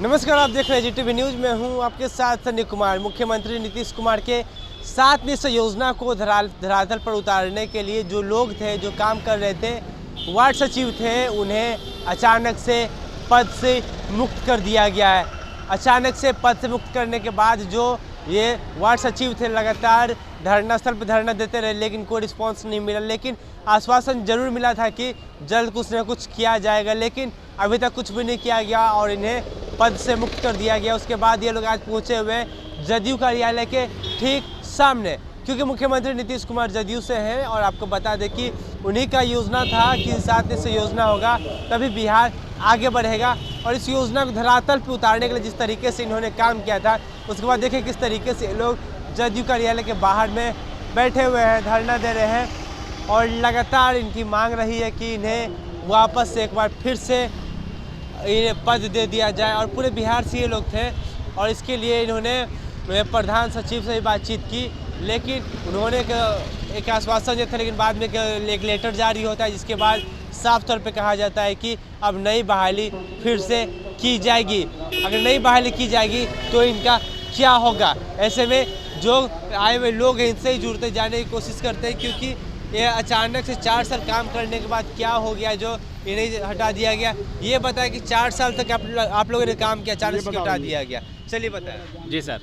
नमस्कार, आप देख रहे हैं जीटीवी न्यूज में हूं आपके साथ सन्नी कुमार। मुख्यमंत्री नीतीश कुमार के 7 निश्चय योजना को धरातल पर उतारने के लिए जो लोग थे, जो काम कर रहे थे, वार्ड सचिव थे, उन्हें अचानक से पद से मुक्त कर दिया गया है। अचानक से पद से मुक्त करने के बाद जो ये वार्ड सचिव थे लगातार धरना स्थल पर धरना देते रहे, लेकिन कोई रिस्पांस नहीं मिला। लेकिन आश्वासन जरूर मिला था कि जल्द कुछ न कुछ किया जाएगा, लेकिन अभी तक कुछ भी नहीं किया गया और इन्हें पद से मुक्त कर दिया गया। उसके बाद ये लोग आज पहुंचे हुए जदयू कार्यालय के ठीक सामने, क्योंकि मुख्यमंत्री नीतीश कुमार जदयू से हैं और आपको बता दें कि उन्हीं का योजना था कि 7 निश्चय योजना होगा तभी बिहार आगे बढ़ेगा। और इस योजना को धरातल पर उतारने के लिए जिस तरीके से इन्होंने काम किया था, उसके बाद देखिए किस तरीके से लोग जदयू कार्यालय के बाहर में बैठे हुए हैं, धरना दे रहे हैं और लगातार इनकी मांग रही है कि इन्हें वापस से एक बार फिर से इन्हें पद दे दिया जाए। और पूरे बिहार से ये लोग थे और इसके लिए इन्होंने प्रधान सचिव से भी बातचीत की, लेकिन उन्होंने एक आश्वासन दिया था, लेकिन बाद में एक लेटर जारी होता है जिसके बाद साफ तौर पे कहा जाता है कि अब नई बहाली फिर से की जाएगी। अगर नई बहाली की जाएगी तो इनका क्या होगा? ऐसे में जो आए हुए लोग हैं इनसे ही जुड़ते जाने की कोशिश करते हैं, क्योंकि ये अचानक से 4 साल काम करने के बाद क्या हो गया जो इन्हें हटा दिया गया। ये बताया कि 4 साल तक आप लोगों ने काम किया, अचानक से हटा दिया गया। चलिए बताएं। जी सर,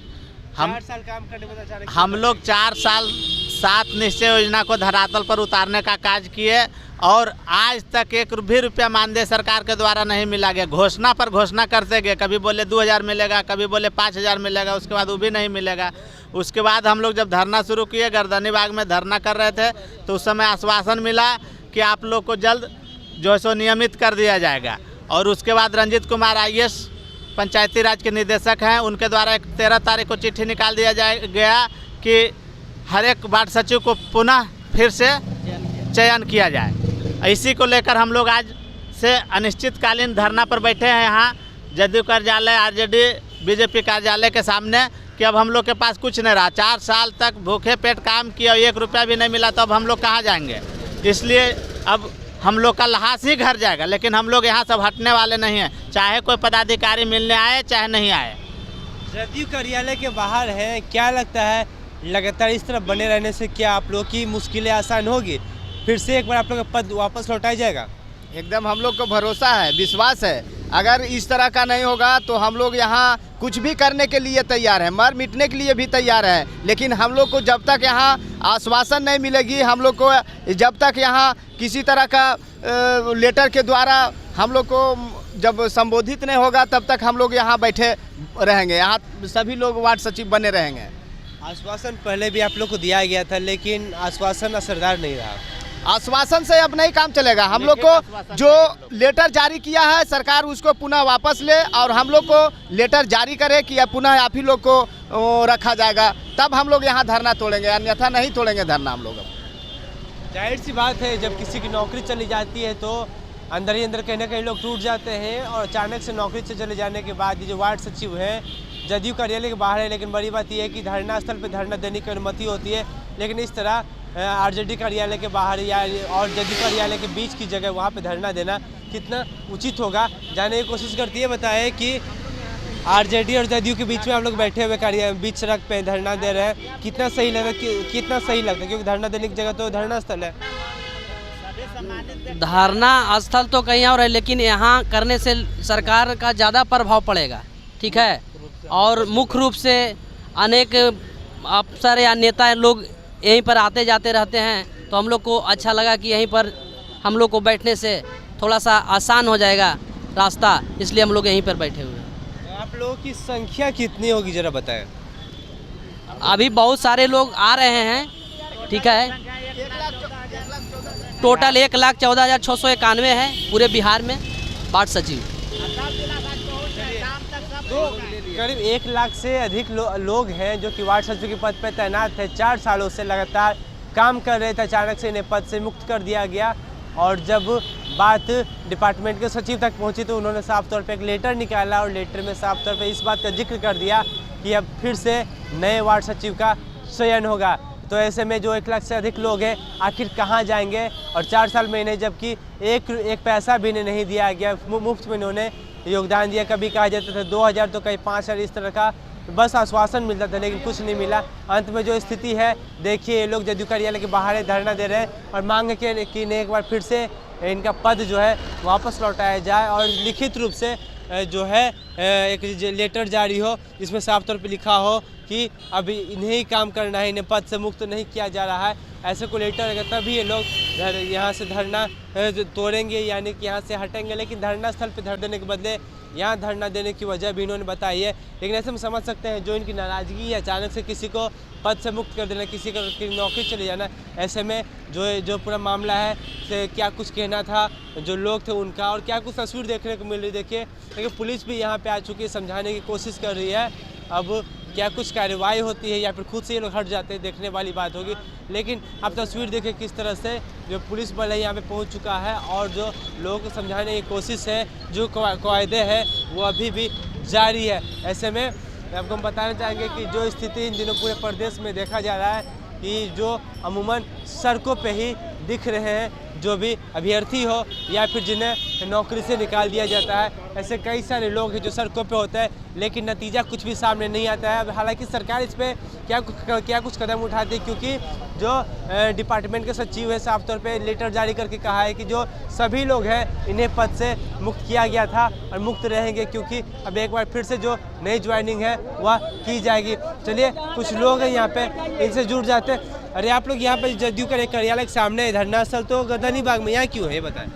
4 साल काम करने के बाद अचानक हम लोग 4 साल 7 निश्चय योजना को धरातल पर उतारने का कार्य किए और आज तक 1 भी रुपया मानदेय सरकार के द्वारा नहीं मिला गया। घोषणा पर घोषणा करते गए, कभी बोले 2000 मिलेगा, कभी बोले 5000 मिलेगा, उसके बाद वो भी नहीं मिलेगा। उसके बाद हम लोग जब धरना शुरू किए, गर्दनी बाग में धरना कर रहे थे, तो उस समय आश्वासन मिला कि आप लोग को जल्द जो है सो नियमित कर दिया जाएगा। और उसके बाद रंजीत कुमार IAS पंचायती राज के निदेशक हैं, उनके द्वारा 13 तारीख को चिट्ठी निकाल दिया गया कि हर एक वार्ड सचिव को पुनः फिर से चयन किया जाए। इसी को लेकर हम लोग आज से अनिश्चितकालीन धरना पर बैठे हैं यहाँ जदयू कार्यालय, RJD BJP कार्यालय के सामने, कि अब हम लोग के पास कुछ नहीं रहा। 4 साल तक भूखे पेट काम किया, 1 रुपया भी नहीं मिला, तो अब हम लोग कहाँ जाएंगे? इसलिए अब हम लोग का लहास ही घर जाएगा, लेकिन हम लोग यहाँ सब हटने वाले नहीं हैं, चाहे कोई पदाधिकारी मिलने आए चाहे नहीं आए। जदयू कार्यालय के बाहर है, क्या लगता है लगातार इस तरह बने रहने से क्या आप लोग की मुश्किलें आसान होगी? फिर से एक बार आप लोग का पद वापस लौटाया जाएगा? एकदम हम लोग को भरोसा है, विश्वास है। अगर इस तरह का नहीं होगा तो हम लोग यहाँ कुछ भी करने के लिए तैयार हैं, मर मिटने के लिए भी तैयार हैं। लेकिन हम लोग को जब तक यहाँ आश्वासन नहीं मिलेगी, हम लोग को जब तक यहाँ किसी तरह का लेटर के द्वारा हम लोग को जब संबोधित नहीं होगा, तब तक हम लोग यहाँ बैठे रहेंगे। यहाँ सभी लोग वार्ड सचिव बने रहेंगे। आश्वासन पहले भी आप लोग को दिया गया था, लेकिन आश्वासन असरदार नहीं रहा। आश्वासन से अब नहीं काम चलेगा। हम लोग को जो लेटर जारी किया है सरकार, उसको पुनः वापस ले और हम लोग को लेटर जारी करे कि अब पुनः आप ही लोग को रखा जाएगा, तब हम लोग यहाँ धरना तोड़ेंगे, अन्यथा नहीं तोड़ेंगे धरना हम लोग। जाहिर सी बात है, जब किसी की नौकरी चली जाती है तो अंदर ही अंदर कहीं ना कहीं लोग टूट जाते हैं। और अचानक से नौकरी से चले जाने के बाद ये जो वार्ड सचिव हैं जदयू कार्यालय के बाहर है, लेकिन बड़ी बात यह है कि धरना स्थल पर धरना देने की अनुमति होती है, लेकिन इस तरह RJD कार्यालय के बाहर या और जदयू कार्यालय के बीच की जगह वहाँ पे धरना देना कितना उचित होगा, जानने की कोशिश करती है। बताएं कि RJD और जदयू के बीच में आप लोग बैठे हुए बीच सड़क पे धरना दे रहे हैं, कितना सही लगा? कितना सही लगता है? क्योंकि धरना देने की जगह तो धरना स्थल है। धरना स्थल तो कहीं और है, लेकिन यहाँ करने से सरकार का ज़्यादा प्रभाव पड़ेगा, ठीक है। और मुख्य रूप से अनेक अफसर या नेता लोग यहीं पर आते जाते रहते हैं, तो हम लोग को अच्छा लगा कि यहीं पर हम लोग को बैठने से थोड़ा सा आसान हो जाएगा रास्ता, इसलिए हम लोग यहीं पर बैठे हुए हैं। आप लोगों की संख्या कितनी होगी जरा बताएं। अभी बहुत सारे लोग आ रहे हैं, ठीक है। टोटल 1,14,691 है पूरे बिहार में वार्ड सचिव। तो करीब 1 लाख से अधिक लोग हैं जो कि वार्ड सचिव के पद पर तैनात थे। 4 सालों से लगातार काम कर रहे थे, अचानक से इन्हें पद से मुक्त कर दिया गया। और जब बात डिपार्टमेंट के सचिव तक पहुंची तो उन्होंने साफ तौर पे एक लेटर निकाला और लेटर में साफ तौर पे इस बात का जिक्र कर दिया कि अब फिर से नए वार्ड सचिव का चयन होगा। तो ऐसे में जो 1 लाख से अधिक लोग हैं आखिर कहाँ जाएंगे। और 4 साल में इन्हें जबकि एक पैसा भी इन्हें नहीं दिया गया, मुफ्त में इन्होंने योगदान दिया। कभी कहा जाता था 2000 तो कहीं 5000, इस तरह का बस आश्वासन मिलता था, लेकिन कुछ नहीं मिला। अंत में जो स्थिति है देखिए, ये लोग जदयू कार्यालय के बाहर धरना दे रहे हैं और मांग है कि इन्हें एक बार फिर से इनका पद जो है वापस लौटाया जाए और लिखित रूप से जो है एक लेटर जारी हो जिसमें साफ तौर पे लिखा हो कि अभी इन्हें ही काम करना है, इन्हें पद से मुक्त नहीं किया जा रहा है। ऐसे को लेटर अगर तभी ये लोग यहाँ से धरना तोड़ेंगे, यानी कि यहाँ से हटेंगे। लेकिन धरना स्थल पे धर देने के बदले यहाँ धरना देने की वजह भी इन्होंने बताई है। लेकिन ऐसे में समझ सकते हैं जो इनकी नाराज़गी है, अचानक से किसी को पद से मुक्त कर देना, किसी की नौकरी चले जाना, ऐसे में जो पूरा मामला है से क्या कुछ कहना था जो लोग थे उनका और क्या कुछ तस्वीर देखने को मिल रही। देखिए, लेकिन पुलिस भी यहाँ पे आ चुकी है, समझाने की कोशिश कर रही है। अब क्या कुछ कार्रवाई होती है या फिर खुद से ये लोग हट जाते हैं, देखने वाली बात होगी। लेकिन अब तस्वीर देखें किस तरह से जो पुलिस बल है यहाँ पे पहुँच चुका है और जो लोगों को समझाने की कोशिश है, जो कायदे हैं वो अभी भी जारी है। ऐसे में आपको हम बताना चाहेंगे कि जो स्थिति इन दिनों पूरे प्रदेश में देखा जा रहा है कि जो अमूमन सड़कों पे ही दिख रहे हैं जो भी अभ्यर्थी हो या फिर जिन्हें नौकरी से निकाल दिया जाता है, ऐसे कई सारे लोग हैं जो सड़कों पे होते हैं, लेकिन नतीजा कुछ भी सामने नहीं आता है। हालांकि सरकार इस पर क्या कुछ कदम उठाती है, क्योंकि जो डिपार्टमेंट के सचिव है साफ तौर पे लेटर जारी करके कहा है कि जो सभी लोग हैं इन्हें पद से मुक्त किया गया था और मुक्त रहेंगे, क्योंकि अब एक बार फिर से जो नई ज्वाइनिंग है वह की जाएगी। चलिए, कुछ लोग हैं यहाँ पे, इनसे जुड़ जाते हैं। अरे आप लोग यहाँ पे जदयू कार्यालय के सामने धरना स्थल तो गर्दनी बाग में, यहाँ क्यों है ये बताएं।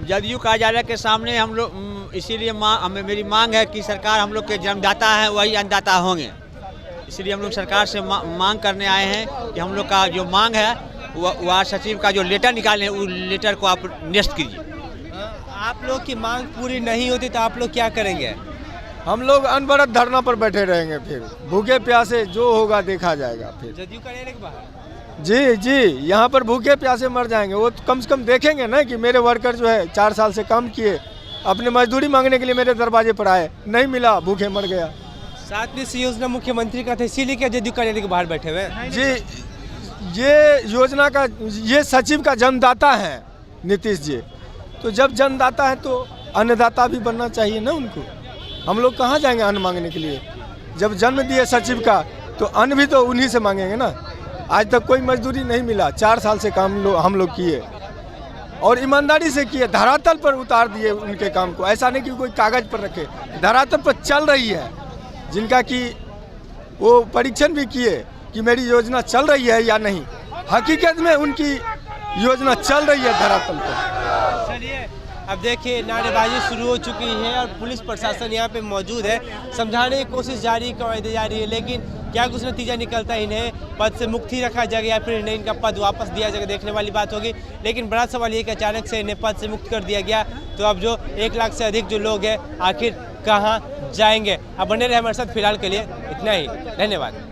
जदयू कार्यालय के सामने हम लोग इसीलिए मेरी मांग है कि सरकार हम लोग के जन्मदाता हैं वही अन्नदाता होंगे, इसलिए हम लोग सरकार से मांग करने आए हैं कि हम लोग का जो मांग है वह सचिव का जो लेटर निकाले हैं उस लेटर को आप निरस्त कीजिए। आप लोग की मांग पूरी नहीं होती तो आप लोग क्या करेंगे? हम लोग अनवरत धरना पर बैठे रहेंगे, फिर भूखे प्यासे जो होगा देखा जाएगा। फिर जदयू कार्यालय के बाहर जी यहाँ पर भूखे प्यासे मर जाएंगे, वो तो कम से कम देखेंगे ना कि मेरे वर्कर जो है 4 साल से काम किए, अपने मजदूरी मांगने के लिए मेरे दरवाजे पर आए, नहीं मिला, भूखे मर गया। 7 निश्चय योजना मुख्यमंत्री का था, इसीलिए क्या जदयू कार्यालय के बाहर बैठे हुए हैं? जी, ये योजना का ये सचिव का जन्मदाता है नीतीश जी, तो जब जन्मदाता है तो अन्नदाता भी बनना चाहिए ना उनको। हम लोग कहाँ जाएंगे अन्न मांगने के लिए? जब जन्म दिए सचिव का तो अन्न भी तो उन्हीं से मांगेंगे ना। आज तक कोई मजदूरी नहीं मिला, 4 साल से काम हम लोग किए और ईमानदारी से किए, धरातल पर उतार दिए उनके काम को। ऐसा नहीं कि कोई कागज पर रखे, धरातल पर चल रही है, जिनका कि वो परीक्षण भी किए कि मेरी योजना चल रही है या नहीं। हकीकत में उनकी योजना चल रही है धरातल पर। चलिए, अब देखिए नारेबाजी शुरू हो चुकी है और पुलिस प्रशासन यहाँ पे मौजूद है, समझाने की कोशिश जारी करवाई जा रही है। लेकिन क्या कुछ नतीजा निकलता है, इन्हें पद से मुक्ति रखा जाएगा या फिर इन्हें इनका पद वापस दिया जाएगा, देखने वाली बात होगी। लेकिन बड़ा सवाल ये कि अचानक से इन्हें पद से मुक्त कर दिया गया, तो अब जो 1 लाख से अधिक जो लोग हैं आखिर कहाँ जाएंगे? अब बने रहे हमारे साथ, फिलहाल के लिए इतना ही, धन्यवाद।